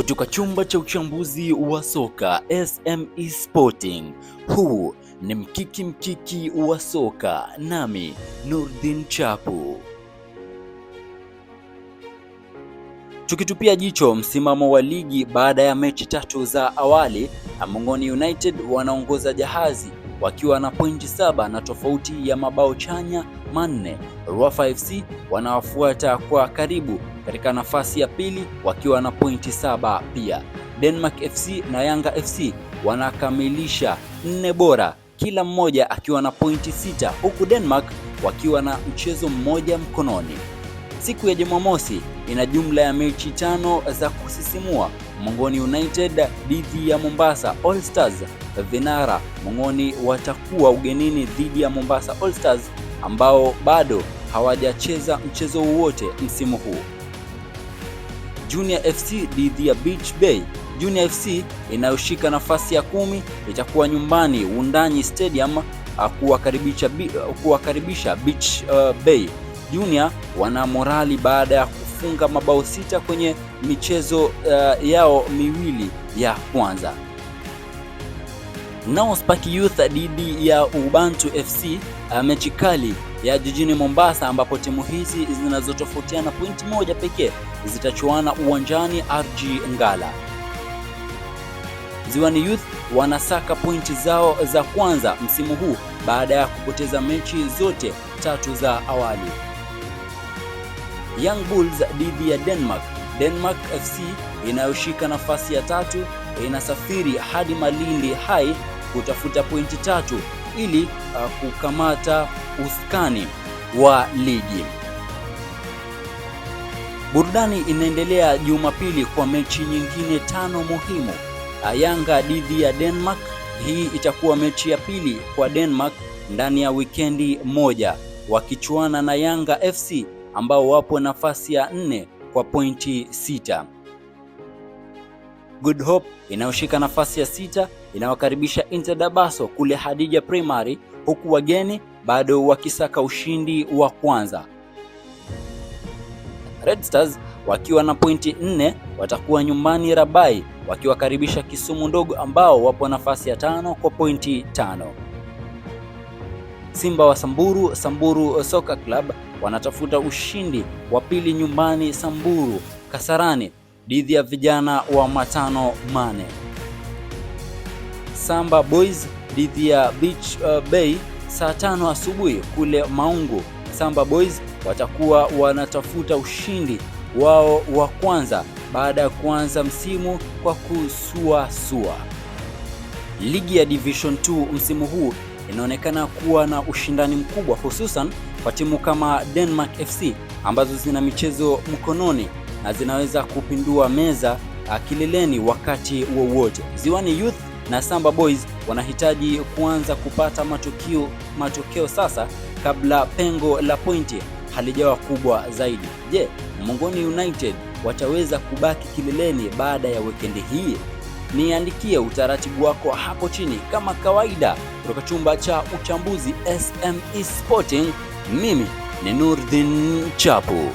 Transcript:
Kutoka chumba cha uchambuzi wa soka SME Sporting, huu ni mkiki wa soka, nami Nurdin Chapu. Tukitupia jicho msimamo wa ligi baada ya mechi tatu za awali, Amongoni United wanaongoza jahazi wakiwa na pointi 7 na tofauti ya mabao chanya 4. Rofa FC wanawafuata kwa karibu katika nafasi ya pili wakiwa na pointi 7 pia. Denmark FC na Yanga FC wanakamilisha 4 bora, kila mmoja akiwa na pointi 6, huku Denmark wakiwa na mchezo mmoja mkononi. Siku ya Jumamosi ina jumla ya mechi 5 za kusisimua. Mongoni United dhidi ya Mombasa All Stars. Vinara Mongoni watakuwa ugenini dhidi ya Mombasa All Stars ambao bado hawajacheza mchezo wowote msimu huu. Junior FC dhidi ya Beach Bay. Junior FC inayoshika nafasi ya 10 itakuwa nyumbani Wundanyi Stadium kuwakaribisha Beach Bay. Junior wana morali baada ya kufunga mabao 6 kwenye michezo yao miwili ya kwanza. Nao Spark Youth dhidi ya Ubantu FC, mechi kali ya jijini Mombasa ambapo timu hizi zinazotofautiana pointi moja pekee zitachuana uwanjani RG Ngala. Ziwani Youth wanasaka pointi zao za kwanza msimu huu baada ya kupoteza mechi zote 3 za awali. Young Bulls dhidi ya Denmark. Denmark FC inayoshika nafasi ya 3 inasafiri hadi Malindi High kutafuta pointi 3 ili kukamata uskani wa ligi. Burudani inaendelea Jumapili kwa mechi nyingine 5 muhimu. Yanga dhidi ya Denmark. Hii itakuwa mechi ya pili kwa Denmark ndani ya wikendi moja, wakichuana na Yanga FC ambao wapo nafasi ya 4 kwa pointi 6. Good Hope inayoshika nafasi ya 6 inawakaribisha Inter Dabaso kule Hadija Primary, huku wageni bado wakisaka ushindi wa kwanza. Red Stars wakiwa na pointi 4 watakuwa nyumbani Rabai wakiwakaribisha Kisumu Ndogo ambao wapo nafasi ya 5 kwa pointi 5. Simba wa Samburu Soccer Club wanatafuta ushindi wa pili nyumbani Samburu Kasarani dhidi ya vijana wa Matano Mane. Samba Boys dhidi ya Beach Bay saa 5 asubuhi kule Maungu. Samba Boys watakuwa wanatafuta ushindi wao wa kwanza baada ya kuanza msimu kwa kusuasua. Ligi ya Division 2 msimu huu inaonekana kuwa na ushindani mkubwa, hususan kwa timu kama Denmark FC ambazo zina michezo mkononi na zinaweza kupindua meza kileleni wakati wowote. Ziwani Youth na Samba Boys wanahitaji kuanza kupata matokeo sasa kabla pengo la pointi halijawa kubwa zaidi. Je, Mongoni United wataweza kubaki kileleni baada ya weekend hii? Niandikie utaratibu wako hapo chini kama kawaida. Kutoka chumba cha uchambuzi SME Sporting, mimi ni Nurdin Chapu.